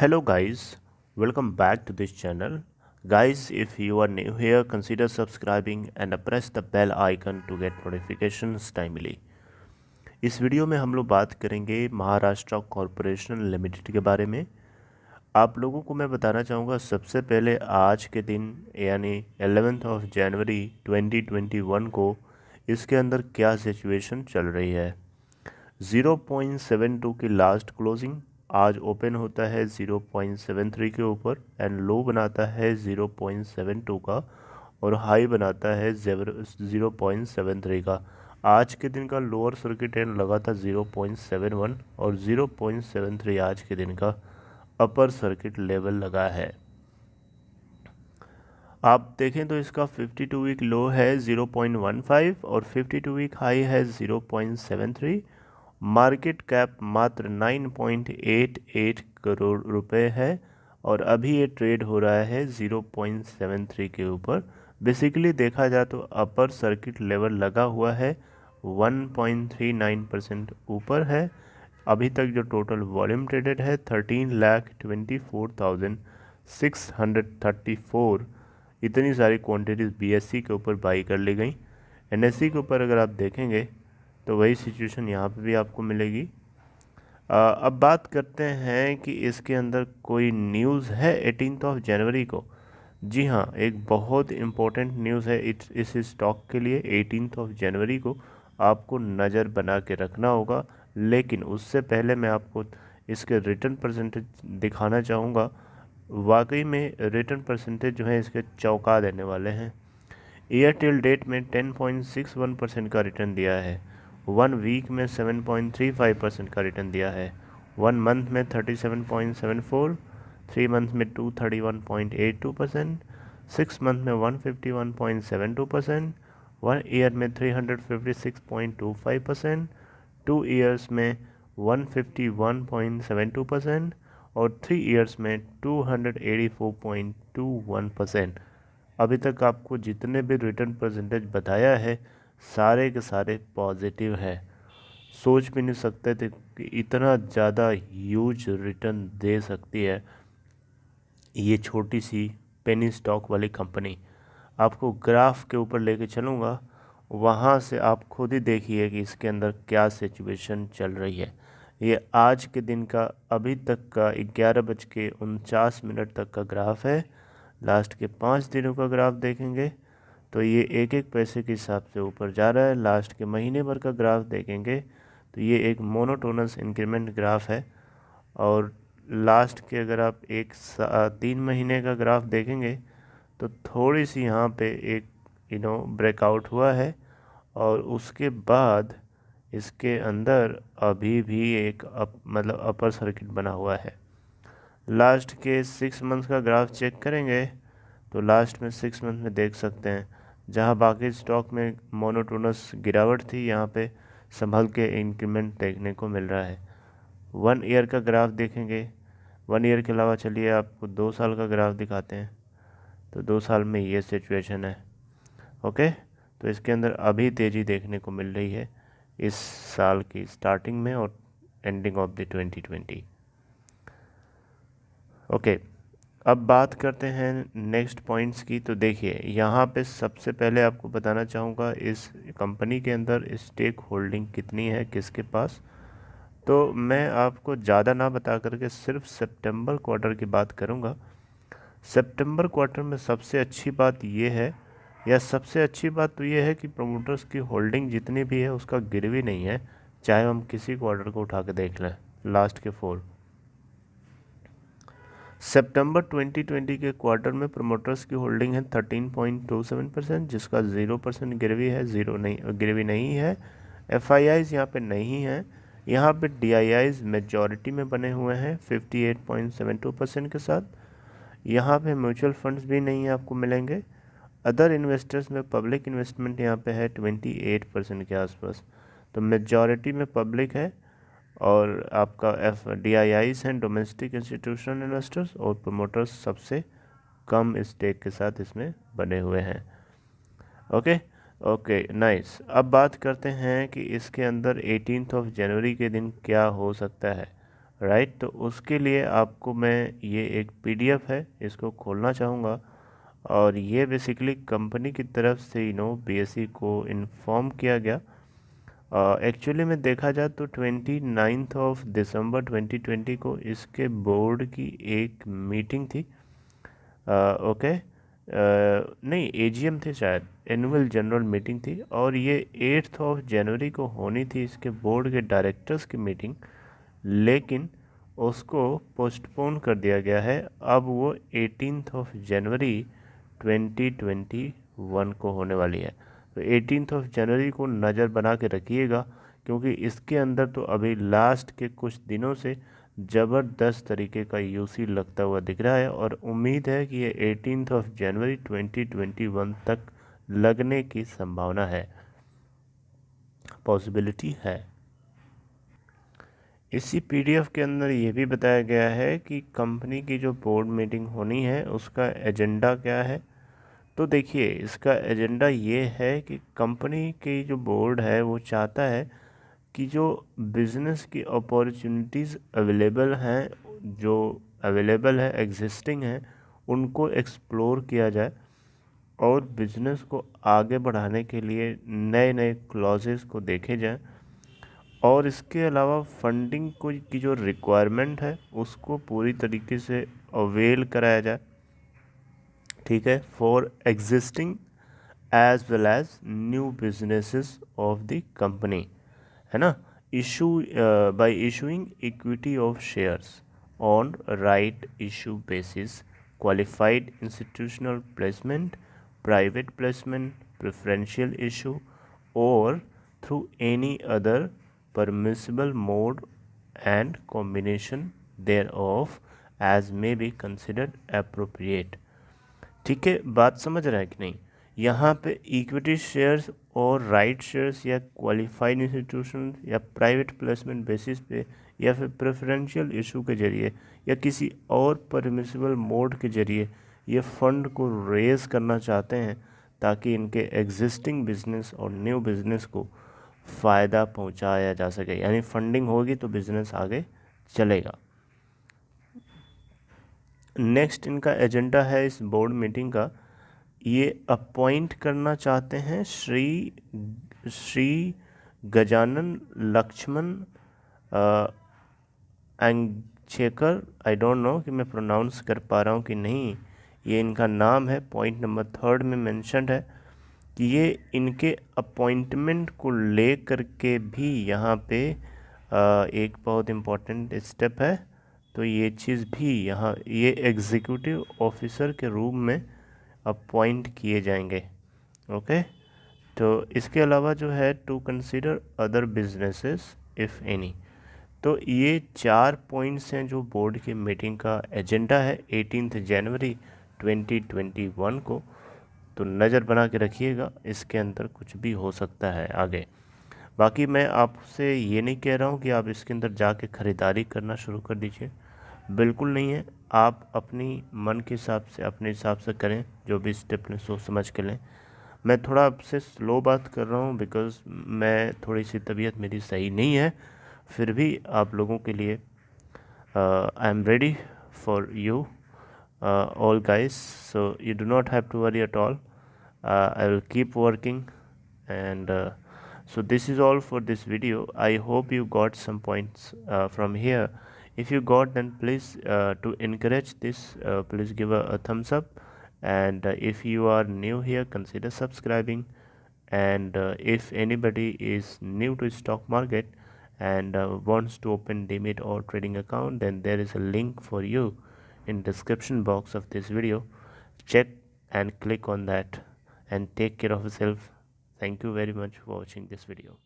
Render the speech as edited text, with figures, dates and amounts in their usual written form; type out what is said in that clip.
Hello guys, welcome back to this channel. Guys, if you are new here, consider subscribing and press the bell icon to get notifications timely. इस video में हम लोग बात करेंगे Maharashtra corporation limited के बारे में। आप लोगों को मैं बताना चाहूँगा सबसे पहले आज के दिन यानी 11 जनवरी 2021 को इसके अंदर क्या सिचुएशन चल रही है। 0.72 की लास्ट क्लोजिंग, आज ओपन होता है 0.73 के ऊपर एंड लो बनाता है 0.72 का और हाई बनाता है 0.73 का। आज के दिन का लोअर सर्किट एंड लगा था 0.71 और 0.73 आज के दिन का अपर सर्किट लेवल लगा है। आप देखें तो इसका 52 वीक लो है 0.15 और 52 वीक हाई है 0.73। मार्केट कैप मात्र 9.88 करोड़ रुपए है और अभी ये ट्रेड हो रहा है 0.73 के ऊपर। बेसिकली देखा जाए तो अपर सर्किट लेवल लगा हुआ है 1.39% ऊपर है। अभी तक जो टोटल वॉल्यूम ट्रेडेड है 13,24,634, इतनी सारी क्वांटिटीज़ बीएससी के ऊपर बाई कर ली गई। एनएससी के ऊपर अगर आप देखेंगे तो वही सिचुएशन यहाँ पे भी आपको मिलेगी। अब बात करते हैं कि इसके अंदर कोई न्यूज़ है 18 जनवरी को। जी हाँ, एक बहुत इम्पोर्टेंट न्यूज़ है इस स्टॉक के लिए। 18 जनवरी को आपको नज़र बना के रखना होगा, लेकिन उससे पहले मैं आपको इसके रिटर्न परसेंटेज दिखाना चाहूँगा। वाकई में रिटर्न परसेंटेज जो है इसके चौंका देने वाले हैं। ईयर टिल डेट में 10.61% का रिटर्न दिया है, 1 वीक में 7.35% का रिटर्न दिया है, 1 मंथ में 37.74, 3 मंथ में 231.82%, 6 मंथ में 151.72%, 1 ईयर में 356.25%, 2 ईयर्स में 151.72% और 3 ईयर्स में 284.21%। अभी तक आपको जितने भी रिटर्न परसेंटेज बताया है सारे के सारे पॉजिटिव है। सोच भी नहीं सकते थे कि इतना ज़्यादा ह्यूज रिटर्न दे सकती है ये छोटी सी पेनी स्टॉक वाली कंपनी। आपको ग्राफ के ऊपर लेके चलूँगा, वहाँ से आप खुद ही देखिए कि इसके अंदर क्या सिचुएशन चल रही है। ये आज के दिन का अभी तक का 11:49 तक का ग्राफ है। लास्ट के 5 दिनों का ग्राफ देखेंगे तो ये एक एक पैसे के हिसाब से ऊपर जा रहा है। लास्ट के महीने भर का ग्राफ देखेंगे तो ये एक मोनोटोनस इंक्रीमेंट ग्राफ है। और लास्ट के अगर आप 3 महीने का ग्राफ देखेंगे तो थोड़ी सी यहाँ पे एक ब्रेकआउट हुआ है और उसके बाद इसके अंदर अभी भी एक अपर सर्किट बना हुआ है। लास्ट के 6 मंथ्स का ग्राफ चेक करेंगे तो लास्ट में 6 मंथ में देख सकते हैं जहां बाकी स्टॉक में मोनोटोनस गिरावट थी, यहाँ पे संभल के इंक्रीमेंट देखने को मिल रहा है। 1 ईयर का ग्राफ देखेंगे, 1 ईयर के अलावा चलिए आपको 2 साल का ग्राफ दिखाते हैं तो 2 साल में ये सिचुएशन है। ओके, तो इसके अंदर अभी तेज़ी देखने को मिल रही है इस साल की स्टार्टिंग में और एंडिंग ऑफ द 2020। ओके, अब बात करते हैं नेक्स्ट पॉइंट्स की। तो देखिए यहाँ पे सबसे पहले आपको बताना चाहूँगा इस कंपनी के अंदर स्टेक होल्डिंग कितनी है किसके पास। तो मैं आपको ज़्यादा ना बता करके सिर्फ सितंबर क्वार्टर की बात करूँगा। सितंबर क्वार्टर में सबसे अच्छी बात ये है, या सबसे अच्छी बात तो ये है कि प्रमोटर्स की होल्डिंग जितनी भी है उसका गिरवी नहीं है, चाहे हम किसी क्वार्टर को उठा के देख लें। लास्ट के 4 सितंबर 2020 के क्वार्टर में प्रमोटर्स की होल्डिंग है 13.27%, जिसका 0% गिरवी है, गिरवी नहीं है। FIIs यहाँ पे नहीं है। यहाँ पे DIIs मेजॉरिटी में बने हुए हैं 58.72% के साथ। यहाँ पे म्यूचुअल फंड्स भी नहीं आपको मिलेंगे। अदर इन्वेस्टर्स में पब्लिक इन्वेस्टमेंट यहाँ पे है 28% के आसपास, तो मेजॉरिटी में पब्लिक है। और आपका DIIs हैं डोमेस्टिक इंस्टीट्यूशनल इन्वेस्टर्स, और प्रमोटर्स सबसे कम स्टेक के साथ इसमें बने हुए हैं। Okay nice. अब बात करते हैं कि इसके अंदर 18 जनवरी के दिन क्या हो सकता है। राइट। तो उसके लिए आपको मैं ये एक PDF है, इसको खोलना चाहूँगा और ये बेसिकली कंपनी की तरफ से BSE को इन्फॉर्म किया गया। एक्चुअली में देखा जाए तो 29 दिसंबर 2020 को इसके बोर्ड की एक मीटिंग थी। ओके, नहीं, AGM थी शायद, एनुअल जनरल मीटिंग थी, और ये 8 जनवरी को होनी थी इसके बोर्ड के डायरेक्टर्स की मीटिंग, लेकिन उसको पोस्टपोन कर दिया गया है। अब वो 18 जनवरी 2021 को होने वाली है। तो 18 जनवरी को नज़र बना के रखिएगा, क्योंकि इसके अंदर तो अभी लास्ट के कुछ दिनों से ज़बरदस्त तरीके का UC लगता हुआ दिख रहा है, और उम्मीद है कि ये 18 जनवरी 2021 तक लगने की संभावना है, पॉसिबिलिटी है। इसी PDF के अंदर ये भी बताया गया है कि कंपनी की जो बोर्ड मीटिंग होनी है उसका एजेंडा क्या है। तो देखिए, इसका एजेंडा ये है कि कंपनी की जो बोर्ड है वो चाहता है कि जो बिज़नेस की अपॉर्चुनिटीज़ अवेलेबल हैं, जो अवेलेबल है, एग्जिस्टिंग हैं, उनको एक्सप्लोर किया जाए, और बिज़नेस को आगे बढ़ाने के लिए नए नए क्लॉजेस को देखे जाएं, और इसके अलावा फंडिंग को की जो रिक्वायरमेंट है उसको पूरी तरीके से अवेल कराया जाए, ठीक है, for existing as well as new businesses of the company, है ना। Issue by issuing equity of shares on right issue basis, qualified institutional placement, private placement, preferential issue, और through any other permissible mode and combination thereof as may be considered appropriate। ठीक है, बात समझ रहा है कि नहीं। यहाँ पे इक्विटी शेयर्स और राइट शेयर्स या क्वालिफाइड इंस्टीट्यूशन या प्राइवेट प्लेसमेंट बेसिस पे या फिर प्रेफरेंशियल इशू के जरिए या किसी और परमिसिबल मोड के जरिए ये फंड को रेज करना चाहते हैं, ताकि इनके एग्जिस्टिंग बिजनेस और न्यू बिजनेस को फ़ायदा पहुंचाया जा सके। यानी फंडिंग होगी तो बिजनेस आगे चलेगा। नेक्स्ट इनका एजेंडा है इस बोर्ड मीटिंग का, ये अपॉइंट करना चाहते हैं Shri Gajanan Laxman Engchekar. I don't know कि मैं प्रोनाउंस कर पा रहा हूँ कि नहीं, ये इनका नाम है। पॉइंट नंबर 3 में मेंशन्ड है कि ये इनके अपॉइंटमेंट को ले करके भी यहाँ पे एक बहुत इम्पोर्टेंट स्टेप है। तो ये चीज़ भी यहाँ ये एग्जीक्यूटिव ऑफिसर के रूप में अपॉइंट किए जाएंगे। ओके, तो इसके अलावा जो है to consider other businesses if any. तो ये 4 पॉइंट्स हैं जो बोर्ड की मीटिंग का एजेंडा है 18 जनवरी 2021 को। तो नज़र बना के रखिएगा, इसके अंदर कुछ भी हो सकता है आगे। बाकी मैं आपसे ये नहीं कह रहा हूँ कि आप इसके अंदर जाके ख़रीदारी करना शुरू कर दीजिए, बिल्कुल नहीं है। आप अपनी मन के हिसाब से, अपने हिसाब से करें, जो भी स्टेप लें सोच समझ के लें। मैं थोड़ा आपसे स्लो बात कर रहा हूँ बिकॉज़ मैं थोड़ी सी तबीयत मेरी सही नहीं है, फिर भी आप लोगों के लिए I am ready for you all guys, so you do not have to worry at all. I will keep working, and so this is all for this video. I hope you got some points from here. If you got, then please to encourage this, please give a thumbs up, and if you are new here, consider subscribing. And if anybody is new to stock market and wants to open Demat or trading account, then there is a link for you in description box of this video. Check and click on that, and take care of yourself. Thank you very much for watching this video.